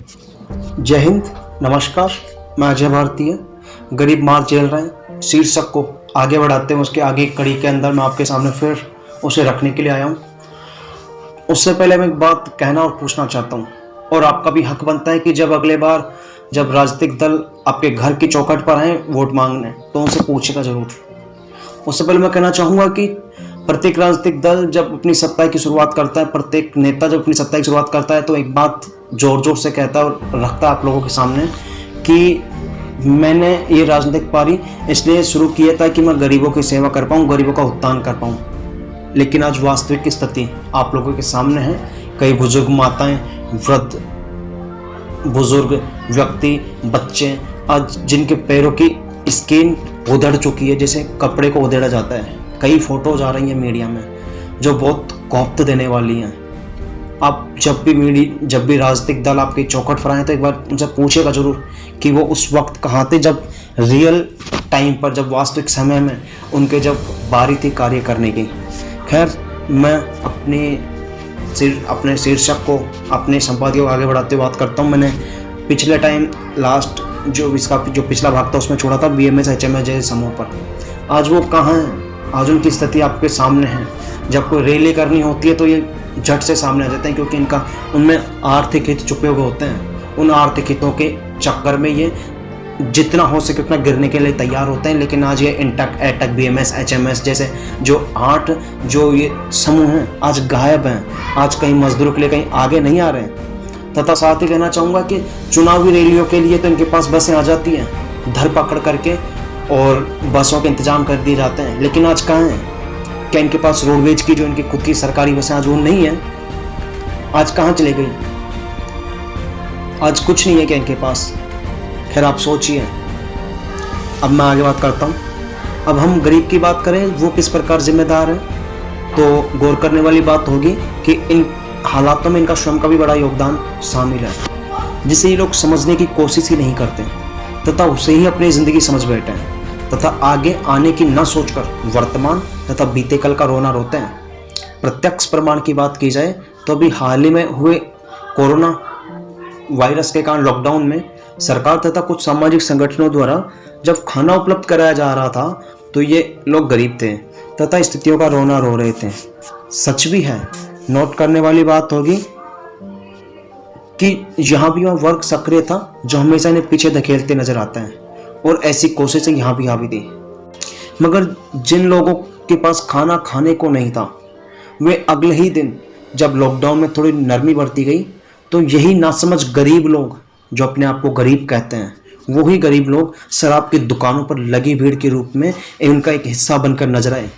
जय हिंद, नमस्कार। मैं अजय भारतीय। गरीब मार झेल रहे हैं शीर्षक को आगे बढ़ाते हैं उसके आगे कड़ी के अंदर मैं आपके सामने फिर उसे रखने के लिए आया हूँ। उससे पहले मैं एक बात कहना और पूछना चाहता हूँ, और आपका भी हक बनता है कि जब अगले बार जब राजनीतिक दल आपके घर की चौखट पर आए वोट मांगने तो उनसे पूछेगा जरूर। उससे पहले मैं कहना चाहूँगा कि प्रत्येक राजनीतिक दल जब अपनी सत्ता की शुरुआत करता है, प्रत्येक नेता जब अपनी सत्ता की शुरुआत करता है तो एक बात जोर जोर से कहता है और रखता है आप लोगों के सामने कि मैंने ये राजनीतिक पारी इसलिए शुरू किया था कि मैं गरीबों की सेवा कर पाऊँ, गरीबों का उत्थान कर पाऊँ। लेकिन आज वास्तविक स्थिति आप लोगों के सामने है। कई बुजुर्ग माताएं, वृद्ध बुजुर्ग व्यक्ति, बच्चे आज जिनके पैरों की स्किन उधड़ चुकी है, जैसे कपड़े को उधेड़ा जाता है। कई फोटोज आ रही हैं मीडिया में जो बहुत कौफ्त देने वाली हैं। आप जब भी राजनीतिक दल आपकी चौखट पर आए तो एक बार उनसे पूछेगा जरूर कि वो उस वक्त कहाँ थे जब रियल टाइम पर, जब वास्तविक समय में उनके जब बारी थी कार्य करने की। खैर, मैं अपने शीर्षक को, अपने संपादकीय को आगे बढ़ाते हुए बात करता हूँ। मैंने पिछले टाइम लास्ट जो पिछला भाग था उसमें छोड़ा था BMS HMS जैसे समूह पर। आज वो कहाँ हैं? आज उनकी स्थिति आपके सामने है। जब कोई रैली करनी होती है तो ये झट से सामने आ जाते हैं, क्योंकि उनमें आर्थिक हित छुपे हुए होते हैं। उन आर्थिक हितों के चक्कर में ये जितना हो सके उतना गिरने के लिए तैयार होते हैं। लेकिन आज ये इंटक, एटक, BMS HMS जैसे जो 8 जो ये समूह हैं आज गायब हैं। आज कहीं मजदूरों के लिए कहीं आगे नहीं आ रहे हैं। तथा साथ ही कहना चाहूँगा कि चुनावी रैलियों के लिए तो इनके पास बसें आ जाती हैं धर पकड़ करके, और बसों के इंतजाम कर दिए जाते हैं। लेकिन आज कहाँ हैं? क्या इनके पास रोडवेज की जो इनकी खुद की सरकारी बसें आज वो नहीं है? आज कहाँ चले गई? आज कुछ नहीं है क्या इनके पास? खैर, आप सोचिए। अब मैं आगे बात करता हूँ। अब हम गरीब की बात करें, वो किस प्रकार जिम्मेदार है, तो गौर करने वाली बात होगी कि इन हालातों में इनका स्वयं का भी बड़ा योगदान शामिल है, जिसे ये लोग समझने की कोशिश ही नहीं करते तथा उसे ही अपनी ज़िंदगी समझ बैठे हैं तथा आगे आने की न सोचकर वर्तमान तथा बीते कल का रोना रोते हैं। प्रत्यक्ष प्रमाण की बात की जाए तो अभी हाल ही में हुए कोरोना वायरस के कारण लॉकडाउन में सरकार तथा कुछ सामाजिक संगठनों द्वारा जब खाना उपलब्ध कराया जा रहा था तो ये लोग गरीब थे तथा स्थितियों का रोना रो रहे थे। सच भी है। नोट करने वाली बात होगी कि यहाँ भी वह वर्ग सक्रिय था जो हमेशा इन्हें पीछे धकेलते नजर आता है, और ऐसी कोशिशें यहाँ भी हावी थी। मगर जिन लोगों के पास खाना खाने को नहीं था, वे अगले ही दिन जब लॉकडाउन में थोड़ी नरमी बरती गई तो यही नासमझ गरीब लोग जो अपने आप को गरीब कहते हैं, वही गरीब लोग शराब की दुकानों पर लगी भीड़ के रूप में इनका एक हिस्सा बनकर नजर आए।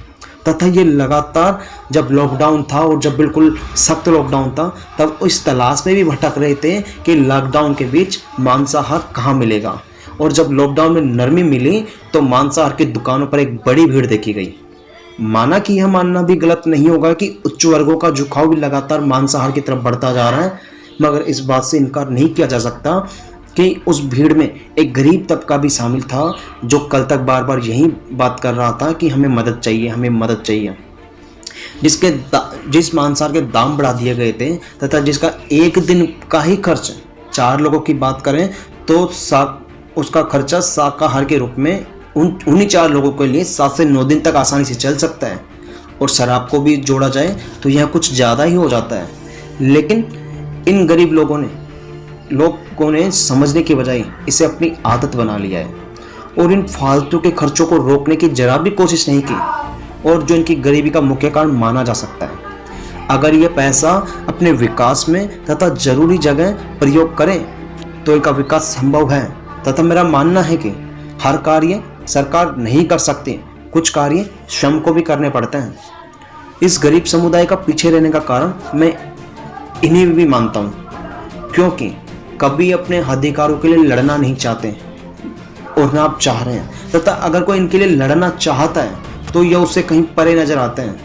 तथा ये लगातार जब लॉकडाउन था और जब बिल्कुल सख्त लॉकडाउन था तब इस तलाश में भी भटक रहे थे कि लॉकडाउन के बीच मांसाहार कहाँ मिलेगा। और जब लॉकडाउन में नरमी मिली तो मांसाहार की दुकानों पर एक बड़ी भीड़ देखी गई। माना कि यह मानना भी गलत नहीं होगा कि उच्च वर्गों का झुकाव भी लगातार मांसाहार की तरफ बढ़ता जा रहा है, मगर इस बात से इनकार नहीं किया जा सकता कि उस भीड़ में एक गरीब तबका भी शामिल था जो कल तक बार बार यही बात कर रहा था कि हमें मदद चाहिए, हमें मदद चाहिए। जिस मांसाहार के दाम बढ़ा दिए गए थे तथा जिसका एक दिन का ही खर्च 4 लोगों की बात करें तो उसका खर्चा शाकाहार के रूप में उन्हीं 4 लोगों के लिए 7 से 9 दिन तक आसानी से चल सकता है। और शराब को भी जोड़ा जाए तो यह कुछ ज़्यादा ही हो जाता है। लेकिन इन गरीब लोगों ने समझने के बजाय इसे अपनी आदत बना लिया है और इन फालतू के खर्चों को रोकने की जरा भी कोशिश नहीं की, और जो इनकी गरीबी का मुख्य कारण माना जा सकता है। अगर ये पैसा अपने विकास में तथा जरूरी जगह प्रयोग करें तो इनका विकास संभव है। तथा मेरा मानना है कि हर कार्य सरकार नहीं कर सकती, कुछ कार्य स्वयं को भी करने पड़ते हैं। इस गरीब समुदाय का पीछे रहने का कारण मैं इन्हीं भी मानता हूँ, क्योंकि कभी अपने अधिकारों के लिए लड़ना नहीं चाहते और ना आप चाह रहे हैं। तथा अगर कोई इनके लिए लड़ना चाहता है तो यह उससे कहीं परे नजर आते हैं,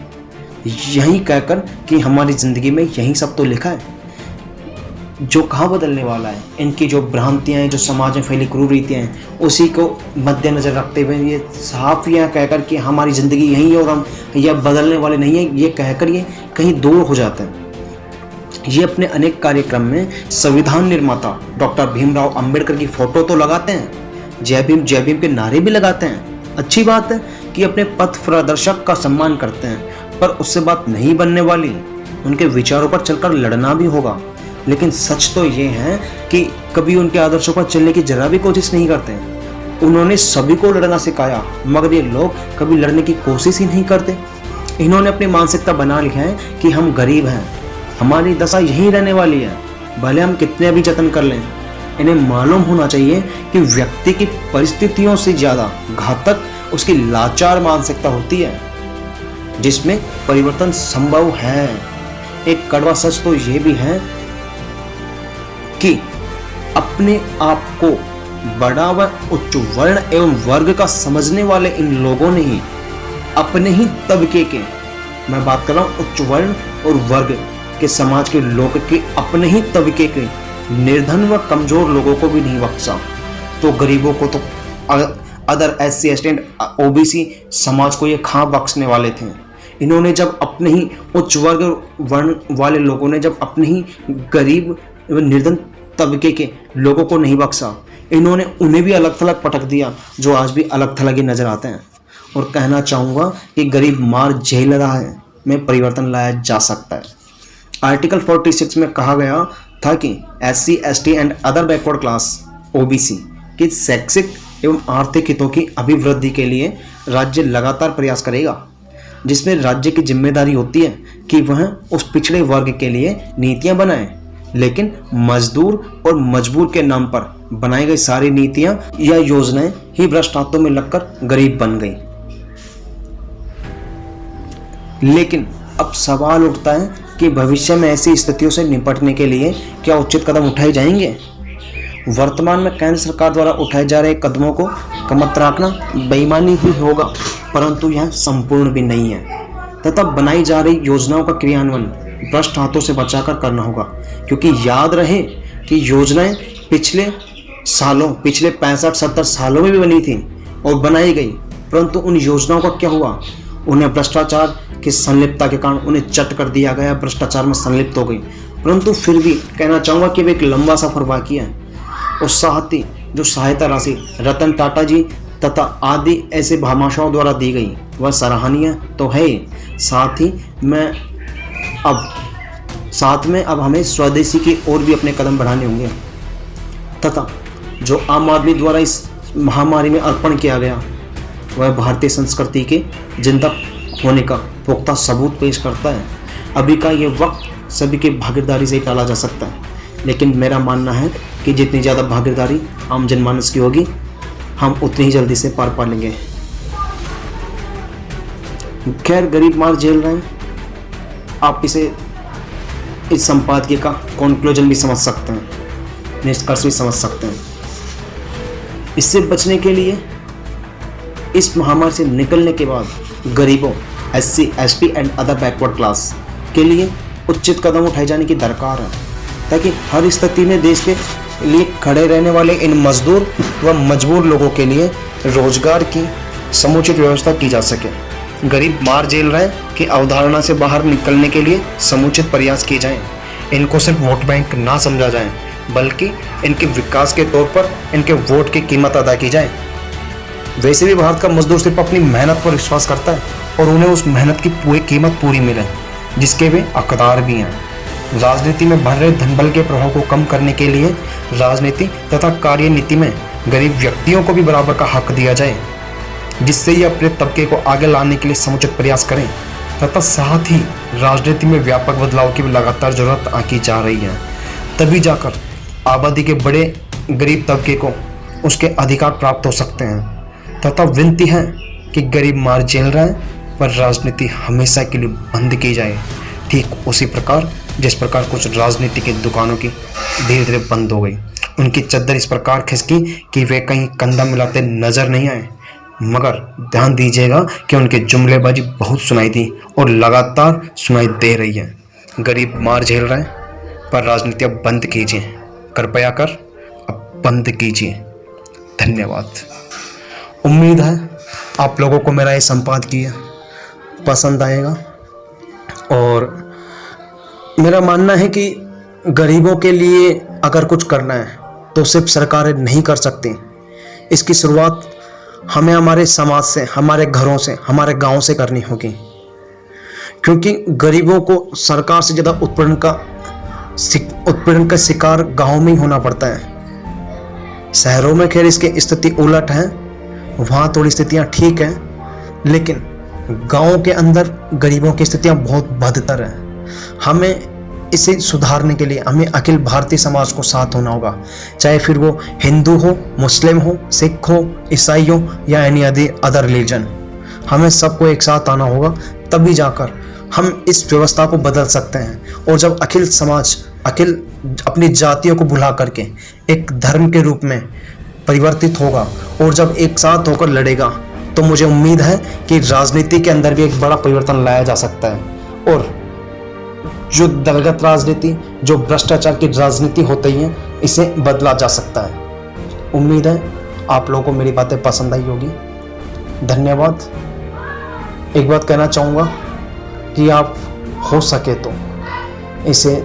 यही कहकर कि हमारी ज़िंदगी में यही सब तो लिखा है, जो कहाँ बदलने वाला है। इनकी जो भ्रांतियाँ हैं, जो समाज में फैली कुरीतियाँ हैं, उसी को मद्देनजर रखते हुए ये साफ यह कहकर कि हमारी ज़िंदगी यही है और हम यह बदलने वाले नहीं है, ये कहकर ये कहीं दूर हो जाते हैं। ये अपने अनेक कार्यक्रम में संविधान निर्माता डॉक्टर भीमराव अंबेडकर की फोटो तो लगाते हैं, जय भीम के नारे भी लगाते हैं। अच्छी बात है कि अपने पथ प्रदर्शक का सम्मान करते हैं, पर उससे बात नहीं बनने वाली। उनके विचारों पर चलकर लड़ना भी होगा, लेकिन सच तो ये है कि कभी उनके आदर्शों पर चलने की जरा भी कोशिश नहीं करते। उन्होंने सभी को लड़ना सिखाया, मगर ये लोग कभी लड़ने की कोशिश ही नहीं करते। इन्होंने अपनी मानसिकता बना ली है कि हम गरीब हैं, हमारी दशा यही रहने वाली है, भले हम कितने भी जतन कर लें। इन्हें मालूम होना चाहिए कि व्यक्ति की परिस्थितियों से ज़्यादा घातक उसकी लाचार मानसिकता होती है, जिसमें परिवर्तन संभव है। एक कड़वा सच तो ये भी है कि अपने आप को बड़ा व उच्च वर्ण एवं वर्ग का समझने वाले इन लोगों ने ही अपने ही तबके के, मैं बात कर रहा हूं उच्च वर्ण और वर्ग के समाज के लोग के अपने ही तबके के निर्धन व कमजोर लोगों को भी नहीं बख्शा, तो गरीबों को तो other SC ST and OBC समाज को ये कहाँ बख्शने वाले थे। इन्होंने जब अपने ही उच्च वर्ग वर्ण वाले लोगों ने जब अपने ही गरीब एवं निर्धन तबके के लोगों को नहीं बख्शा, इन्होंने उन्हें भी अलग थलग पटक दिया, जो आज भी अलग थलग ही नजर आते हैं। और कहना चाहूँगा कि गरीब मार झेल रहा है, में परिवर्तन लाया जा सकता है। आर्टिकल 46 में कहा गया था कि SC ST and other backward class OBC की शैक्षिक एवं आर्थिक हितों की अभिवृद्धि के लिए राज्य लगातार प्रयास करेगा, जिसमें राज्य की जिम्मेदारी होती है कि वह उस पिछड़े वर्ग के लिए नीतियां बनाए। लेकिन मजदूर और मजबूर के नाम पर बनाई गई सारी नीतियां या योजनाएं ही भ्रष्ट हाथों में लगकर गरीब बन गई। लेकिन अब सवाल उठता है कि भविष्य में ऐसी स्थितियों से निपटने के लिए क्या उचित कदम उठाए जाएंगे। वर्तमान में केंद्र सरकार द्वारा उठाए जा रहे कदमों को कमत रखना बेईमानी ही होगा, परंतु यह संपूर्ण भी नहीं है, तथा बनाई जा रही योजनाओं का क्रियान्वयन भ्रष्ट हाथों से बचाकर करना होगा। क्योंकि याद रहे कि योजनाएं पिछले 65-70 सालों में भी बनी थी और बनाई गई, परंतु उन योजनाओं का क्या हुआ। उन्हें भ्रष्टाचार की संलिप्तता के कारण उन्हें चट कर दिया गया, भ्रष्टाचार में संलिप्त हो गई। परंतु फिर भी कहना चाहूँगा कि एक लंबा सफर बाकी है। और साथ ही जो सहायता राशि रतन टाटा जी तथा आदि ऐसे भामाशाहों द्वारा दी गई वह सराहनीय तो है। साथ में अब हमें स्वदेशी की ओर भी अपने कदम बढ़ाने होंगे, तथा जो आम आदमी द्वारा इस महामारी में अर्पण किया गया वह भारतीय संस्कृति के जिंदा होने का पुख्ता सबूत पेश करता है। अभी का ये वक्त सभी की भागीदारी से टाला जा सकता है, लेकिन मेरा मानना है कि जितनी ज़्यादा भागीदारी आम जनमानस की होगी, हम उतनी ही जल्दी से पार पा लेंगे। खैर, गरीब मार झेल रहे हैं, आप इसे इस संपादकीय का कंक्लूजन भी समझ सकते हैं, निष्कर्ष भी समझ सकते हैं। इससे बचने के लिए, इस महामारी से निकलने के बाद गरीबों, SC ST and other backward class के लिए उचित कदम उठाए जाने की दरकार है, ताकि हर स्थिति में देश के लिए खड़े रहने वाले इन मजदूर व मजबूर लोगों के लिए रोजगार की समुचित व्यवस्था की जा सके। गरीब मार झेल रहे हैं कि अवधारणा से बाहर निकलने के लिए समुचित प्रयास किए जाएं। इनको सिर्फ वोट बैंक ना समझा जाए, बल्कि इनके विकास के तौर पर इनके वोट की कीमत अदा की जाए। वैसे भी भारत का मजदूर सिर्फ अपनी मेहनत पर विश्वास करता है और उन्हें उस मेहनत की पूरी कीमत पूरी मिले, जिसके वे हकदार भी हैं। राजनीति में बढ़ रहे धनबल के प्रभाव को कम करने के लिए राजनीति तथा कार्यनीति में गरीब व्यक्तियों को भी बराबर का हक दिया जाए, जिससे ये अपने तबके को आगे लाने के लिए समुचित प्रयास करें। तथा साथ ही राजनीति में व्यापक बदलाव की भी लगातार जरूरत आकी जा रही है। तभी जाकर आबादी के बड़े गरीब तबके को उसके अधिकार प्राप्त हो सकते हैं। तथा विनती है कि गरीब मार झेल रहे हैं, पर राजनीति हमेशा के लिए बंद की जाए, ठीक उसी प्रकार जिस प्रकार कुछ राजनीति की दुकानों की धीरे धीरे बंद हो गई। उनकी चद्दर इस प्रकार खिसकी कि वे कहीं कंधा मिलाते नजर नहीं आए। मगर ध्यान दीजिएगा कि उनकी जुमलेबाजी बहुत सुनाई दी और लगातार सुनाई दे रही है। गरीब मार झेल रहे हैं, पर राजनीति अब बंद कीजिए, कृपया कर अब बंद कीजिए। धन्यवाद। उम्मीद है आप लोगों को मेरा ये संपादकीय पसंद आएगा और मेरा मानना है कि गरीबों के लिए अगर कुछ करना है तो सिर्फ सरकारें नहीं कर सकती। इसकी शुरुआत हमें हमारे समाज से, हमारे घरों से, हमारे गांव से करनी होगी, क्योंकि गरीबों को सरकार से ज़्यादा उत्पीड़न का शिकार गांव में ही होना पड़ता है। शहरों में खैर इसकी स्थिति उलट है, वहाँ थोड़ी स्थितियाँ ठीक हैं, लेकिन गांव के अंदर गरीबों की स्थितियाँ बहुत बदतर हैं। हमें इसे सुधारने के लिए हमें अखिल भारतीय समाज को साथ होना होगा, चाहे फिर वो हिंदू हो, मुस्लिम हो, सिख हो, ईसाई हो या एनी अदर रिलीजन। हमें सबको एक साथ आना होगा, तभी जाकर हम इस व्यवस्था को बदल सकते हैं। और जब अखिल समाज अपनी जातियों को भुला करके एक धर्म के रूप में परिवर्तित होगा और जब एक साथ होकर लड़ेगा, तो मुझे उम्मीद है कि राजनीति के अंदर भी एक बड़ा परिवर्तन लाया जा सकता है और जो दलगत राजनीति, जो भ्रष्टाचार की राजनीति होती है, इसे बदला जा सकता है। उम्मीद है आप लोगों को मेरी बातें पसंद आई होगी। धन्यवाद। एक बात कहना चाहूँगा कि आप हो सके तो इसे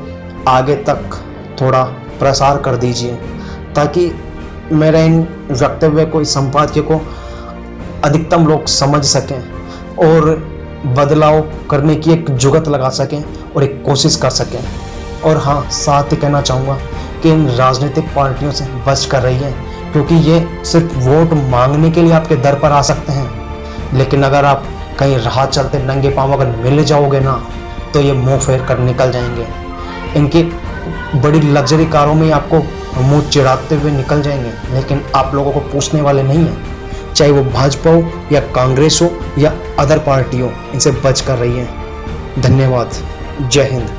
आगे तक थोड़ा प्रसार कर दीजिए, ताकि मेरे इन वक्तव्य को, इस संपादकीय को अधिकतम लोग समझ सकें और बदलाव करने की एक जुगत लगा सकें और एक कोशिश कर सकें। और हाँ, साथ ही कहना चाहूँगा कि इन राजनीतिक पार्टियों से बच कर रहिए, क्योंकि ये सिर्फ वोट मांगने के लिए आपके दर पर आ सकते हैं, लेकिन अगर आप कहीं राह चलते नंगे पाँव अगर मिल जाओगे ना, तो ये मुँह फेर कर निकल जाएंगे। इनकी बड़ी लग्जरी कारों में आपको मुँह चिढ़ाते हुए निकल जाएंगे, लेकिन आप लोगों को पूछने वाले नहीं हैं। चाहे वो भाजपा हो या कांग्रेस हो या अदर पार्टी हो, इनसे बच कर रही है। धन्यवाद। जय हिंद।